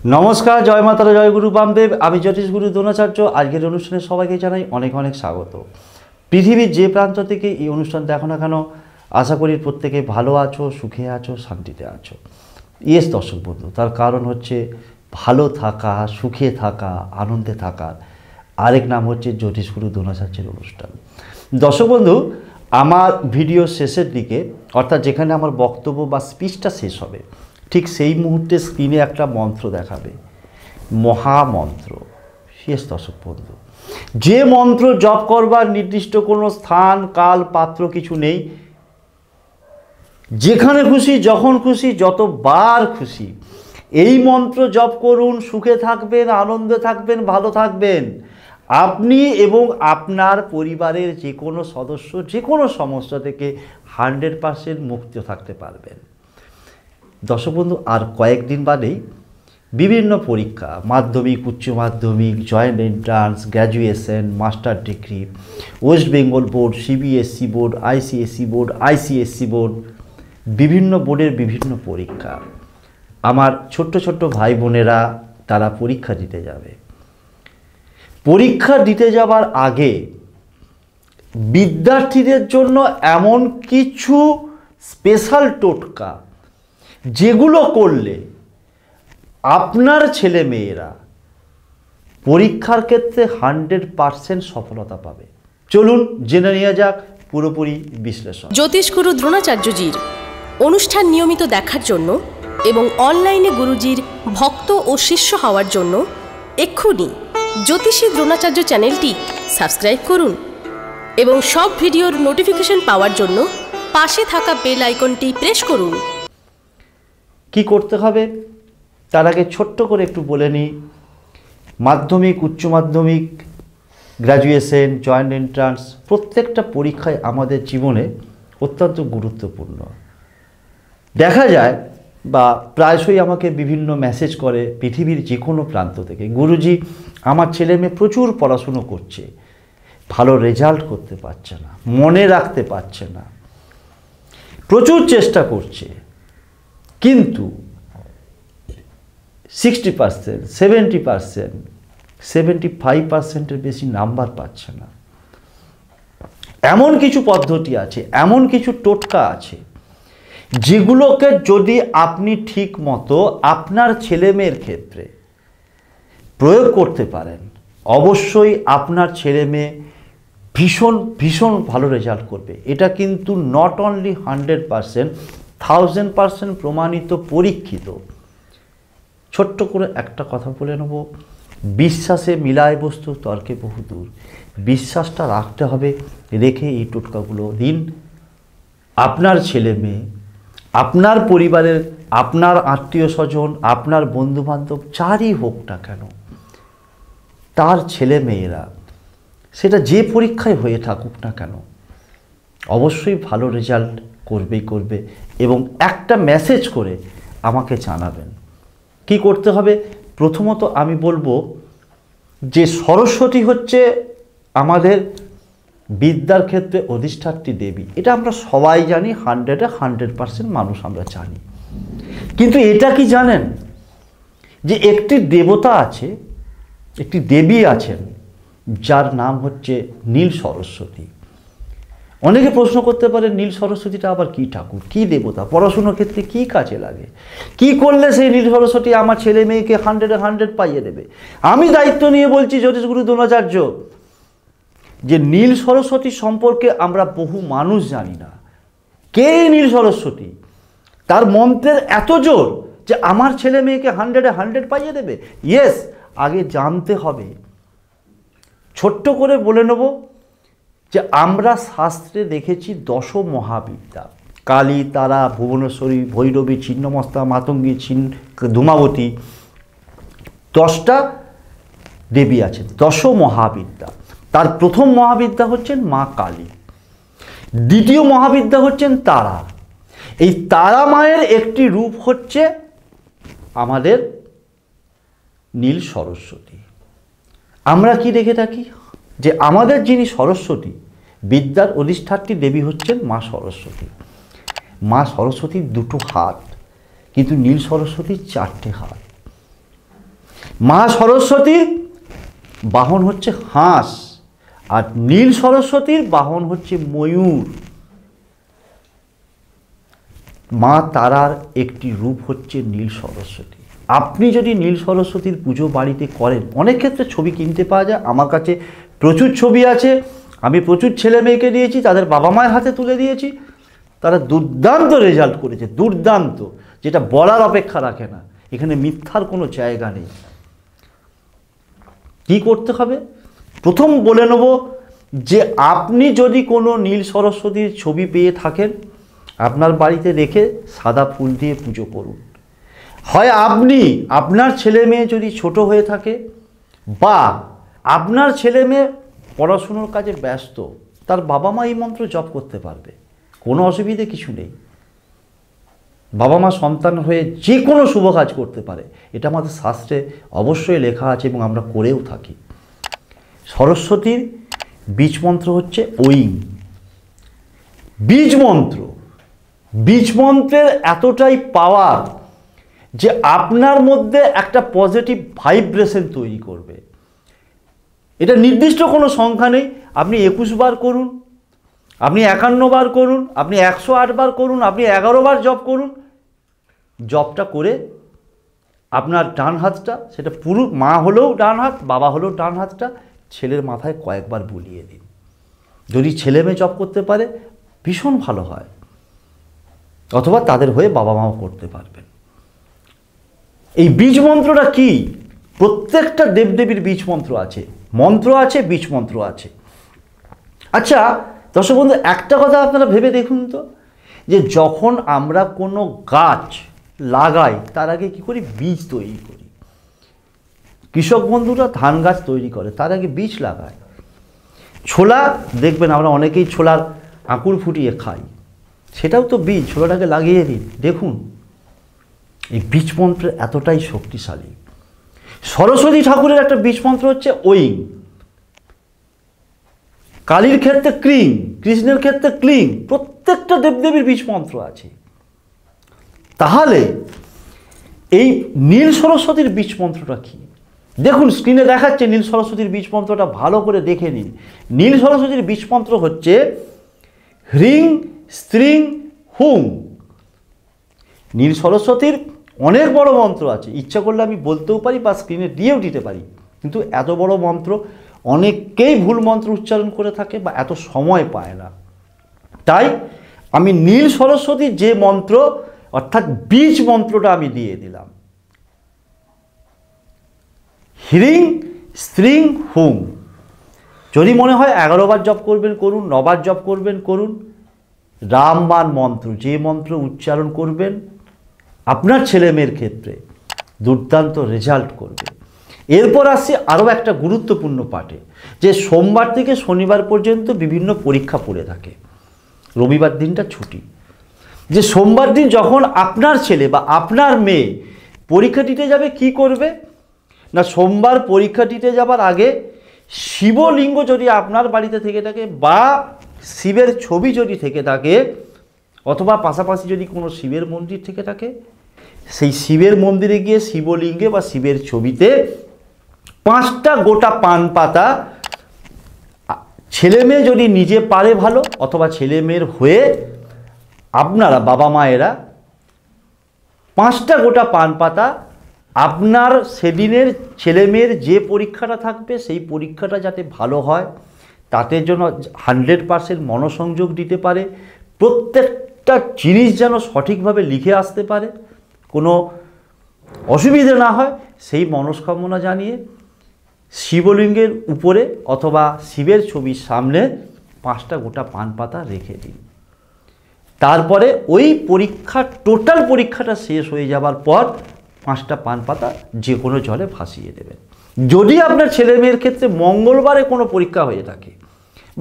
নমস্কার, জয় মাতারা, জয় গুরু বামদেব। আমি জ্যোতিষ গুরু দ্রোণাচার্য। আজকের অনুষ্ঠানে সবাইকে জানাই অনেক অনেক স্বাগত। পৃথিবীর যে প্রান্ত থেকে এই অনুষ্ঠান দেখো না কেন, আশা করি প্রত্যেকে ভালো আছো, সুখে আছো, শান্তিতে আছো। ইয়েস দর্শক বন্ধু, তার কারণ হচ্ছে ভালো থাকা, সুখে থাকা, আনন্দে থাকার আরেক নাম হচ্ছে জ্যোতিষ গুরু দ্রোণাচার্যের অনুষ্ঠান। দর্শক বন্ধু, আমার ভিডিও শেষের দিকে, অর্থাৎ যেখানে আমার বক্তব্য বা স্পিচটা শেষ হবে, ঠিক সেই মুহূর্তে স্ক্রিনে একটা মন্ত্র দেখাবে, মহামন্ত্র। শেষ দর্শক বন্ধু, যে মন্ত্র জপ করবার নির্দিষ্ট কোনো স্থান, কাল, পাত্র কিছু নেই। যেখানে খুশি, যখন খুশি, যতবার খুশি এই মন্ত্র জপ করুন। সুখে থাকবেন, আনন্দে থাকবেন, ভালো থাকবেন। আপনি এবং আপনার পরিবারের যে কোনো সদস্য যে কোনো সমস্যা থেকে 100% মুক্ত থাকতে পারবেন। দর্শক বন্ধু, আর কয়েকদিন বাদেই বিভিন্ন পরীক্ষা, মাধ্যমিক, উচ্চ মাধ্যমিক, joint entrance, graduation, master degree, West Bengal board, CBSE board, ICSE board, ICSE board, বিভিন্ন বোর্ডের বিভিন্ন পরীক্ষা। আমার ছোট্ট ছোট্ট ভাই বোনেরা তারা পরীক্ষা দিতে যাবে। পরীক্ষা দিতে যাবার আগে বিদ্যার্থীদের জন্য এমন কিছু স্পেশাল টোটকা, যেগুলো করলে আপনার ছেলে মেয়েরা পরীক্ষার ক্ষেত্রে 100% সফলতা পাবে। চলুন জেনে নেওয়া যাক পুরোপুরি বিশ্লেষণ। জ্যোতিষগুরু দ্রোণাচার্যজির অনুষ্ঠান নিয়মিত দেখার জন্য এবং অনলাইনে গুরুজির ভক্ত ও শিষ্য হওয়ার জন্য এক্ষুনি জ্যোতিষী দ্রোণাচার্য চ্যানেলটি সাবস্ক্রাইব করুন এবং সব ভিডিওর নোটিফিকেশন পাওয়ার জন্য পাশে থাকা বেল আইকনটি প্রেস করুন। কি করতে হবে তার আগে ছোট্ট করে একটু বলে নিই। মাধ্যমিক, উচ্চ মাধ্যমিক, গ্র্যাজুয়েশন, জয়েন্ট এন্ট্রান্স, প্রত্যেকটা পরীক্ষায় আমাদের জীবনে অত্যন্ত গুরুত্বপূর্ণ। দেখা যায় বা প্রায়শই আমাকে বিভিন্ন মেসেজ করে পৃথিবীর যে কোনো প্রান্ত থেকে, গুরুজি আমার ছেলে মেয়ে প্রচুর পড়াশুনো করছে, ভালো রেজাল্ট করতে পারছে না, মনে রাখতে পারছে না, প্রচুর চেষ্টা করছে, কিন্তু 60%, 70%, 75%-এর বেশি নাম্বার পাচ্ছে না। এমন কিছু পদ্ধতি আছে, এমন কিছু টোটকা আছে, যেগুলোকে যদি আপনি ঠিক মতো আপনার ছেলে মেয়ের ক্ষেত্রে প্রয়োগ করতে পারেন, অবশ্যই আপনার ছেলে মেয়ে ভীষণ ভীষণ ভালো রেজাল্ট করবে। এটা কিন্তু নট অনলি 100%, 1000% প্রমাণিত, পরীক্ষিত। ছোট্ট করে একটা কথা বলে নেব, বিশ্বাসে মিলায় বস্তু, তর্কে বহু দূর। বিশ্বাসটা রাখতে হবে, রেখে এই টোটকাগুলো দিন। আপনার ছেলে মেয়ে, আপনার পরিবারের, আপনার আত্মীয় স্বজন, আপনার বন্ধুবান্ধব, যারই হোক না কেন, তার ছেলে মেয়েরা সেটা যে পরীক্ষায় হয়ে থাকুক না কেন, অবশ্যই ভালো রেজাল্ট করবেই করবে। এবং একটা মেসেজ করে আমাকে জানাবেন। কি করতে হবে? প্রথমত আমি বলবো যে সরস্বতী হচ্ছে আমাদের বিদ্যার ক্ষেত্রে অধিষ্ঠাত্রী দেবী। এটা আমরা সবাই জানি, 100% মানুষ আমরা জানি। কিন্তু এটা কি জানেন যে একটি দেবতা আছে, একটি দেবী আছেন, যার নাম হচ্ছে নীল সরস্বতী। অনেকে প্রশ্ন করতে পারে, নীল সরস্বতীটা আবার কি ঠাকুর, কি দেবতা, পড়াশুনোর ক্ষেত্রে কি কাজে লাগে, কি করলে সেই নীল সরস্বতী আমার ছেলে মেয়েকে 100 পাইয়ে দেবে? আমি দায়িত্ব নিয়ে বলছি জ্যোতিষগুরু দ্রোণাচার্য, যে নীল সরস্বতী সম্পর্কে আমরা বহু মানুষ জানি না। কে নীল সরস্বতী? তার মন্ত্রের এত জোর যে আমার ছেলে মেয়েকে 100 পাইয়ে দেবে। ইয়েস, আগে জানতে হবে। ছোট্ট করে বলে নেব যে আমরা শাস্ত্রে দেখেছি 10 মহাবিদ্যা, কালী, তারা, ভুবনেশ্বরী, ভৈরবী, ছিন্নমস্তা, মাতঙ্গী, ধূমাবতী, 10টা দেবী আছেন, 10 মহাবিদ্যা। তার প্রথম মহাবিদ্যা হচ্ছেন মা কালী, দ্বিতীয় মহাবিদ্যা হচ্ছেন তারা। এই তারা মায়ের একটি রূপ হচ্ছে আমাদের নীল সরস্বতী। আমরা কি দেখে থাকি যে আমাদের যিনি সরস্বতী, বিদ্যার অধিষ্ঠাত্রী দেবী হচ্ছেন মা সরস্বতী। মা সরস্বতীর 2টো হাত, কিন্তু নীল সরস্বতীর 4টে হাত। মা সরস্বতীর বাহন হচ্ছে হাঁস, আর নীল সরস্বতীর বাহন হচ্ছে ময়ূর। মা তারার একটি রূপ হচ্ছে নীল সরস্বতী। আপনি যদি নীল সরস্বতীর পুজো বাড়িতে করেন, অনেক ক্ষেত্রে ছবি কিনতে পাওয়া যায়, আমার কাছে প্রচুর ছবি আছে, আমি প্রচুর ছেলে মেয়েকে দিয়েছি, তাদের বাবা মায়ের হাতে তুলে দিয়েছি, তারা দুর্দান্ত রেজাল্ট করেছে, দুর্দান্ত, যেটা বলার অপেক্ষা রাখে না। এখানে মিথ্যার কোনো জায়গা নেই। কি করতে হবে? প্রথম বলে নেব যে আপনি যদি কোনো নীল সরস্বতীর ছবি পেয়ে থাকেন, আপনার বাড়িতে রেখে সাদা ফুল দিয়ে পুজো করুন। হয় আপনি, আপনার ছেলে মেয়ে যদি ছোট হয়ে থাকে, বা আপনার ছেলে মেয়ে পড়াশুনোর কাজে ব্যস্ত, তার বাবা মা এই মন্ত্র জপ করতে পারবে, কোনো অসুবিধে কিছু নেই। বাবা মা সন্তান হয়ে যে কোনো শুভ কাজ করতে পারে, এটা আমাদের শাস্ত্রে অবশ্যই লেখা আছে এবং আমরা করেও থাকি। সরস্বতীর বীজ মন্ত্র হচ্ছে ঐং। বীজ মন্ত্র, বীজ মন্ত্রের এতটাই পাওয়ার যে আপনার মধ্যে একটা পজিটিভ ভাইব্রেশন তৈরি করবে। এটা নির্দিষ্ট কোনো সংখ্যা নেই, আপনি 21 বার করুন, আপনি 51 বার করুন, আপনি 108 বার করুন, আপনি 11 বার জপ করুন। জপটা করে আপনার ডান হাতটা, সেটা পুরো মা হলেও ডান হাত, বাবা হলেও ডান হাতটা ছেলের মাথায় কয়েকবার বুলিয়ে দিন। যদি ছেলে মেয়ে জপ করতে পারে ভীষণ ভালো হয়, অথবা তাদের হয়ে বাবা মাও করতে পারবেন। এই বীজ মন্ত্রটা কি? প্রত্যেকটা দেবদেবীর বীজ মন্ত্র আছে, বীজ মন্ত্র আছে। আচ্ছা দর্শক বন্ধু, একটা কথা আপনারা ভেবে দেখুন তো, যে যখন আমরা কোনো গাছ লাগাই তার আগে কি করি? বীজ তৈরি করি। কৃষক বন্ধুরা ধান গাছ তৈরি করে, তার আগে বীজ লাগায়। ছোলা দেখবেন আমরা অনেকেই ছোলার আঁকুড় ফুটিয়ে খাই, সেটাও তো বীজ, ছোলাটাকে লাগিয়ে দিন। দেখুন এই বীজ মন্ত্র এতটাই শক্তিশালী। সরস্বতী ঠাকুরের একটা বীজ মন্ত্র হচ্ছে ঐং। কালীর ক্ষেত্রে ক্রিং, কৃষ্ণের ক্ষেত্রে ক্লিং, প্রত্যেকটা দেবদেবীর বীজ মন্ত্র আছে। তাহলে এই নীল সরস্বতীর বীজ মন্ত্রটা কি? দেখুন স্ক্রিনে দেখাচ্ছে নীল সরস্বতীর বীজ মন্ত্রটা, ভালো করে দেখে নিন। নীল সরস্বতীর বীজ মন্ত্র হচ্ছে হ্রিং স্ত্রিং হুং। নীল সরস্বতীর অনেক বড় মন্ত্র আছে, ইচ্ছা করলে আমি বলতেও পারি বা স্ক্রিনে দিয়েও দিতে পারি, কিন্তু এত বড় মন্ত্র অনেকেই ভুল মন্ত্র উচ্চারণ করে থাকে বা এত সময় পায় না। তাই আমি নীল সরস্বতীর যে মন্ত্র অর্থাৎ বীজ মন্ত্রটা আমি দিয়ে দিলাম, হ্রিং স্ত্রিং হুং। যদি মনে হয় 11 বার জপ করবেন করুন, 9 বার জপ করবেন করুন। রামবাণ মন্ত্র, যে মন্ত্র উচ্চারণ করবেন আপনার ছেলে মেয়ের ক্ষেত্রে দুর্দান্ত রেজাল্ট করবে। এরপর আসছে আরও একটা গুরুত্বপূর্ণ পাঠে, যে সোমবার থেকে শনিবার পর্যন্ত বিভিন্ন পরীক্ষা পড়ে থাকে, রবিবার দিনটা ছুটি। যে সোমবার দিন যখন আপনার ছেলে বা আপনার মেয়ে পরীক্ষা দিতে যাবে, কি করবে না, সোমবার পরীক্ষা দিতে যাবার আগে শিবলিঙ্গ যদি আপনার বাড়িতে থেকে থাকে বা শিবের ছবি যদি থেকে থাকে, অথবা পাশাপাশি যদি কোনো শিবের মন্দির থেকে থাকে, সেই শিবের মন্দিরে গিয়ে শিবলিঙ্গে বা শিবের ছবিতে 5টা গোটা পান পাতা, ছেলে মেয়ে যদি নিজে পারে ভালো, অথবা ছেলে মেয়ের হয়ে আপনারা বাবা মায়েরা 5টা গোটা পান পাতা আপনার সেদিনের ছেলে মেয়ের যে পরীক্ষাটা থাকবে সেই পরীক্ষাটা যাতে ভালো হয়, তাতে যেন 100% মনোসংযোগ দিতে পারে, প্রত্যেকটা জিনিস যেন সঠিকভাবে লিখে আসতে পারে, কোনো অসুবিধে না হয়, সেই মনস্কামনা জানিয়ে শিবলিঙ্গের উপরে অথবা শিবের ছবির সামনে 5টা গোটা পান পাতা রেখে দিন। তারপরে ওই পরীক্ষা, টোটাল পরীক্ষাটা শেষ হয়ে যাবার পর 5টা পান পাতা যে কোনো জলে ভাসিয়ে দেবেন। যদি আপনার ছেলে মেয়ের ক্ষেত্রে মঙ্গলবারে কোনো পরীক্ষা হয়ে থাকে,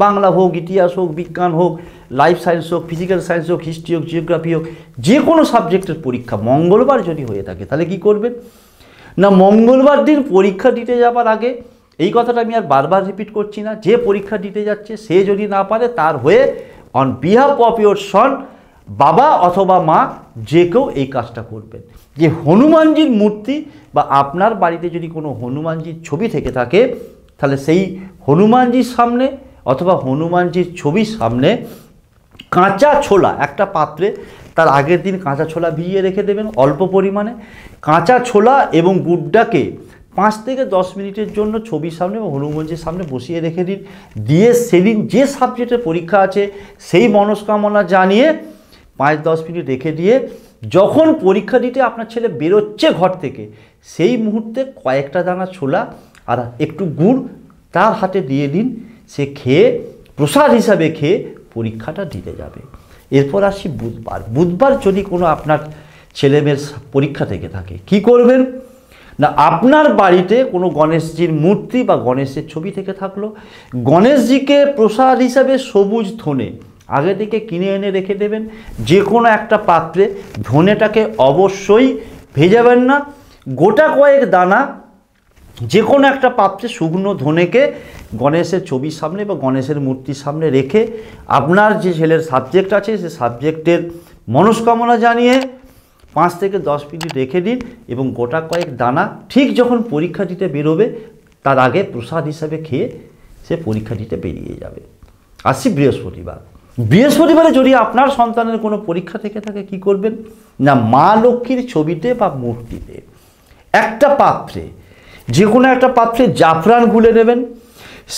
বাংলা হোক, ইতিহাস হোক, বিজ্ঞান হোক, লাইফ সায়েন্স হোক, ফিজিক্যাল সায়েন্স হোক, হিস্ট্রি হোক, জিওগ্রাফি হোক, যে কোনো সাবজেক্টের পরীক্ষা মঙ্গলবার যদি হয়ে থাকে, তাহলে কি করবেন না, মঙ্গলবার দিন পরীক্ষা দিতে যাবার আগে, এই কথাটা আমি আর বারবার রিপিট করছি না, যে পরীক্ষা দিতে যাচ্ছে সে যদি না পারে, তার হয়ে অন বিহাফ অফ ইয়োর সন, বাবা অথবা মা যে কেউ এই কাজটা করবেন। যে হনুমানজির মূর্তি বা আপনার বাড়িতে যদি কোনো হনুমানজির ছবি থেকে থাকে, তাহলে সেই হনুমানজির সামনে অথবা হনুমানজির ছবির সামনে কাঁচা ছোলা একটা পাত্রে, তার আগের দিন কাঁচা ছোলা ভিজিয়ে রেখে দেবেন অল্প পরিমাণে। কাঁচা ছোলা এবং গুড়টাকে 5 থেকে 10 মিনিটের জন্য ছবির সামনে বা হনুমানজির সামনে বসিয়ে রেখে দিন। দিয়ে সেদিন যে সাবজেক্টের পরীক্ষা আছে সেই মনস্কামনা জানিয়ে 5-10 মিনিট রেখে দিয়ে যখন পরীক্ষা দিতে আপনার ছেলে বেরোচ্ছে ঘর থেকে, সেই মুহূর্তে কয়েকটা দানা ছোলা আর একটু গুড় তার হাতে দিয়ে দিন। সে খেয়ে প্রসাদ হিসাবে খেয়ে পরীক্ষাটা দিতে যাবে। এরপর আসি বুধবার। বুধবার যদি কোনো আপনার ছেলেমেয়ের পরীক্ষা থেকে থাকে, কি করবেন না, আপনার বাড়িতে কোনো গণেশজির মূর্তি বা গণেশের ছবি থেকে থাকলো, গণেশজিকে প্রসাদ হিসাবে সবুজ ধনে আগে থেকে কিনে এনে রেখে দেবেন যে কোনো একটা পাত্রে। ধনেটাকে অবশ্যই ভেজাবেন না, গোটা কয়েক দানা যে কোনো একটা পাত্রে শুকনো ধনেকে গণেশের ছবির সামনে বা গণেশের মূর্তির সামনে রেখে আপনার যে ছেলের সাবজেক্ট আছে সে সাবজেক্টের মনস্কামনা জানিয়ে 5 থেকে 10 মিনিট রেখে দিন এবং গোটা কয়েক দানা ঠিক যখন পরীক্ষা দিতে বেরোবে তার আগে প্রসাদ হিসাবে খেয়ে সে পরীক্ষা দিতে বেরিয়ে যাবে। আসছি বৃহস্পতিবার। বৃহস্পতিবারে যদি আপনার সন্তানের কোনো পরীক্ষা থেকে থাকে, কি করবেন না, মা লক্ষ্মীর ছবিতে বা মূর্তিতে একটা পাত্রে, যে কোনো একটা পাত্রে জাফরান গুলে নেবেন।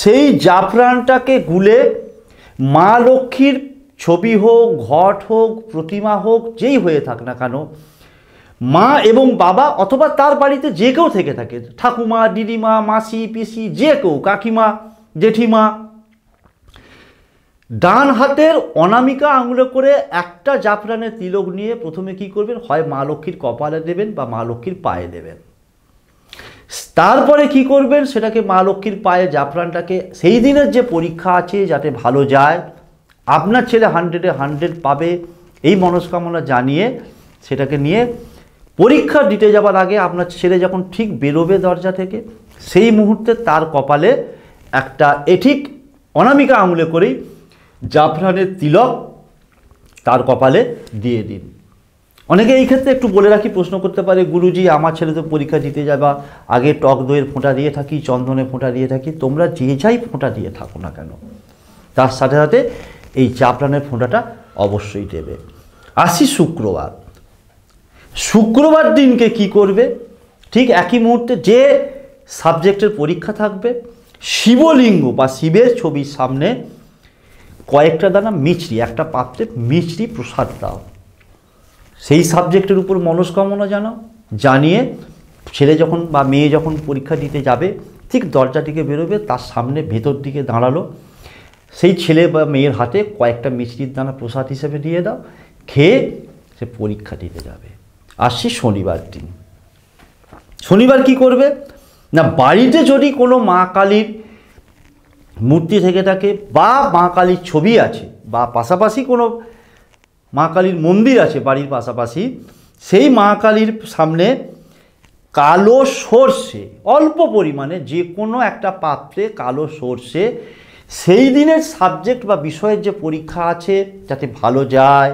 সেই জাফরানটাকে গুলে মা লক্ষ্মীর ছবি হোক, ঘট হোক, প্রতিমা হোক, যেই হয়ে থাক না কেন, মা এবং বাবা অথবা তার বাড়িতে যে কেউ থেকে থাকে, ঠাকুমা, দিদিমা, মাসি, পিসি, যে কেউ, কাকিমা, জেঠিমা, ডান হাতের অনামিকা আঙুলে করে একটা জাফরানের তিলক নিয়ে প্রথমে কি করবেন, হয় মা লক্ষ্মীর কপালে দেবেন বা মা লক্ষ্মীর পায়ে দেবেন। তারপরে কি করবেন, সেটাকে মা লক্ষ্মীর পায়ে জাফরানটাকে সেই দিনের যে পরীক্ষা আছে যাতে ভালো যায়, আপনার ছেলে 100-এ 100 পাবে এই মনস্কামনা জানিয়ে সেটাকে নিয়ে পরীক্ষা দিতে যাবার আগে আপনার ছেলে যখন ঠিক বেরোবে দরজা থেকে, সেই মুহূর্তে তার কপালে একটা এঠিক অনামিকা আঙুলে করেই জাফরানের তিলক তার কপালে দিয়ে দিন। অনেকে এই ক্ষেত্রে একটু বলে রাখি, প্রশ্ন করতে পারে, গুরুজি আমার ছেলে তো পরীক্ষা দিতে যাবা, আগে টক দইয়ের ফোঁটা দিয়ে থাকি, চন্দনের ফোঁটা দিয়ে থাকি। তোমরা যে যাই ফোঁটা দিয়ে থাকো না কেন, তার সাথে সাথে এই জাফরানের ফোঁটাটা অবশ্যই দেবে। আসি শুক্রবার। শুক্রবার দিনকে কি করবে, ঠিক একই মুহূর্তে যে সাবজেক্টের পরীক্ষা থাকবে, শিবলিঙ্গ বা শিবের ছবির সামনে কয়েকটা দানা মিছরি, একটা পাত্রে মিছরি প্রসাদ দাও। সেই সাবজেক্টের উপর মনস্কামনা জানাও, জানিয়ে ছেলে যখন বা মেয়ে যখন পরীক্ষা দিতে যাবে ঠিক দরজা থেকে বেরোবে, তার সামনে ভেতর দিকে দাঁড়ালো, সেই ছেলে বা মেয়ের হাতে কয়েকটা মিছরির দানা প্রসাদ হিসেবে দিয়ে দাও, খেয়ে সে পরীক্ষা দিতে যাবে। আসছি শনিবার দিন। শনিবার কি করবে না, বাড়িতে যদি কোনো মা কালীর মূর্তি থেকে থাকে বা মা কালীর ছবি আছে বা পাশাপাশি কোনো মা কালীর মন্দির আছে বাড়ির পাশাপাশি, সেই মা কালীর সামনে কালো সর্ষে অল্প পরিমাণে যে কোনো একটা পাত্রে কালো সর্ষে, সেই দিনের সাবজেক্ট বা বিষয়ের যে পরীক্ষা আছে যাতে ভালো যায়,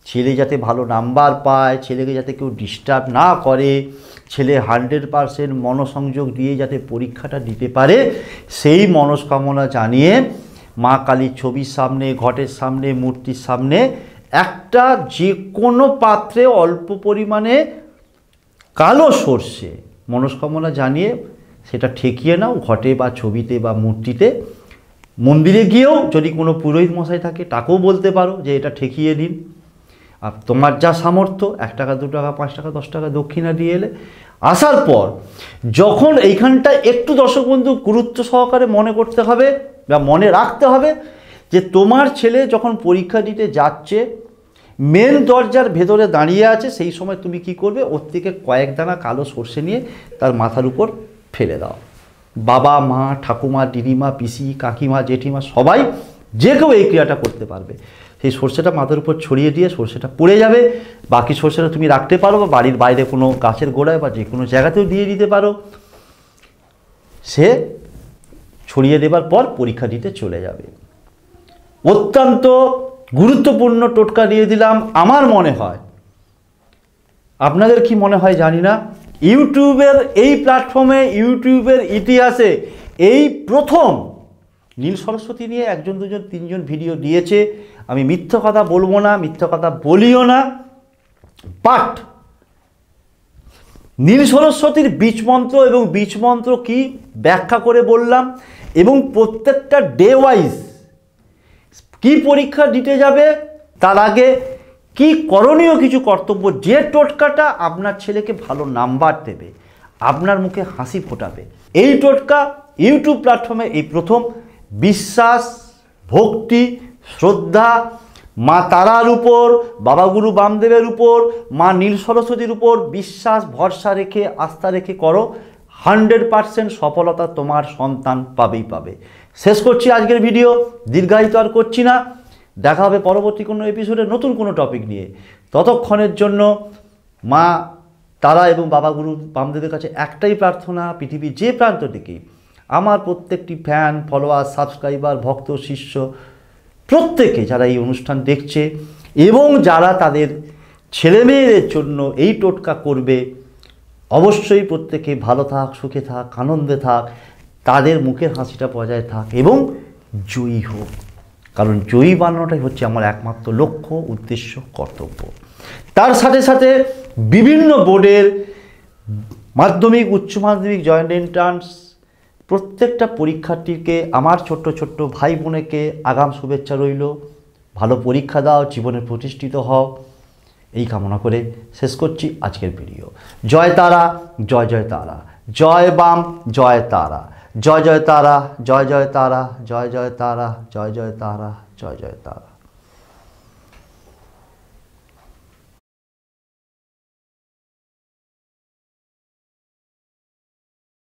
ছেলে যাতে ভালো নাম্বার পায়, ছেলেকে যাতে কেউ ডিস্টার্ব না করে, ছেলে 100% মনসংযোগ দিয়ে যাতে পরীক্ষাটা দিতে পারে, সেই মনস্কামনা জানিয়ে মা কালীর ছবির সামনে, ঘটের সামনে, মূর্তির সামনে একটা যে কোনো পাত্রে অল্প পরিমাণে কালো সর্ষে মনস্কামনা জানিয়ে সেটা ঠেকিয়ে নাও ঘটে বা ছবিতে বা মূর্তিতে। মন্দিরে গিয়েও যদি কোনো পুরোহিত মশাই থাকে তাকেও বলতে পারো যে এটা ঠেকিয়ে দিন। আর তোমার যা সামর্থ্য 1 টাকা, 2 টাকা, 5 টাকা, 10 টাকা দক্ষিণা দিয়ে এলে, আসার পর যখন এইখানটা একটু দর্শক বন্ধু গুরুত্ব সহকারে মনে করতে হবে বা মনে রাখতে হবে যে তোমার ছেলে যখন পরীক্ষা দিতে যাচ্ছে, মেন দরজার ভেতরে দাঁড়িয়ে আছে, সেই সময় তুমি কি করবে, ওর থেকে কয়েক দানা কালো সর্ষে নিয়ে তার মাথার উপর ফেলে দাও। বাবা, মা, ঠাকুমা, দিদিমা, পিসি, কাকিমা, জেঠিমা সবাই যে কেউ এই ক্রিয়াটা করতে পারবে। সেই সর্ষেটা মাথার উপর ছড়িয়ে দিয়ে সর্ষেটা পড়ে যাবে, বাকি সর্ষেটা তুমি রাখতে পারো বা বাড়ির বাইরে কোনো গাছের গোড়ায় বা যে কোনো জায়গাতেও দিয়ে দিতে পারো। সে ছড়িয়ে দেবার পর পরীক্ষা দিতে চলে যাবে। অত্যন্ত গুরুত্বপূর্ণ টোটকা দিয়ে দিলাম। আমার মনে হয় আপনাদের কি মনে হয় জানি না, ইউটিউবের এই প্ল্যাটফর্মে, ইউটিউবের ইতিহাসে এই প্রথম নীল সরস্বতী নিয়ে 1 2 3 ভিডিও দিয়েছে। আমি মিথ্যা কথা বলবো না, মিথ্যা কথা বলিও না, বাট নীল সরস্বতীর বীজমন্ত্র এবং বীজমন্ত্র কি ব্যাখ্যা করে বললাম, এবং প্রত্যেকটা ডে ওয়াইজ কি পরীক্ষা দিতে যাবে তার আগে কি করণীয় কিছু কর্তব্য, যে টোটকাটা আপনার ছেলেকে ভালো নাম্বার দেবে, আপনার মুখে হাসি ফোটাবে, এই টোটকা ইউটিউব প্ল্যাটফর্মে এই প্রথম। বিশ্বাস, ভক্তি, শ্রদ্ধা মা তারার উপর, বাবা গুরু বামদেবের উপর, মা নীল সরস্বতীর উপর বিশ্বাস ভরসা রেখে আস্থা রেখে করো, 100% সফলতা তোমার সন্তান পাবেই পাবে। শেষ করছি আজকের ভিডিও, দীর্ঘায়িত আর করছি না। দেখা হবে পরবর্তী কোনো এপিসোডে নতুন কোনো টপিক নিয়ে। ততক্ষণের জন্য মা তারা এবং বাবা গুরু বামদেবের কাছে একটাই প্রার্থনা, পৃথিবীর যে প্রান্ত থেকে আমার প্রত্যেকটি ফ্যান, ফলোয়ার, সাবস্ক্রাইবার, ভক্ত, শিষ্য প্রত্যেকে যারা এই অনুষ্ঠান দেখছে এবং যারা তাদের ছেলেমেয়েদের জন্য এই টোটকা করবে, অবশ্যই প্রত্যেকে ভালো থাক, সুখে থাক, আনন্দে থাক, তাদের মুখের হাসিটা বজায় থাক এবং জয়ী হোক। কারণ জয়ী বানানোটাই হচ্ছে আমার একমাত্র লক্ষ্য, উদ্দেশ্য, কর্তব্য। তার সাথে সাথে বিভিন্ন বোর্ডের মাধ্যমিক, উচ্চ মাধ্যমিক, জয়েন্ট এন্ট্রান্স প্রত্যেকটা পরীক্ষার্থীকে আমার ছোট্ট ছোট্ট ভাই বোনেকে আগাম শুভেচ্ছা রইল। ভালো পরীক্ষা দাও, জীবনে প্রতিষ্ঠিত হও, এই কামনা করে শেষ করছি আজকের ভিডিও। জয় তারা, জয় জয় তারা, জয় বাম, জয় তারা, জয় জয় তারা, জয় জয় তারা, জয় জয় তারা, জয় জয় তারা, জয় জয় তারা।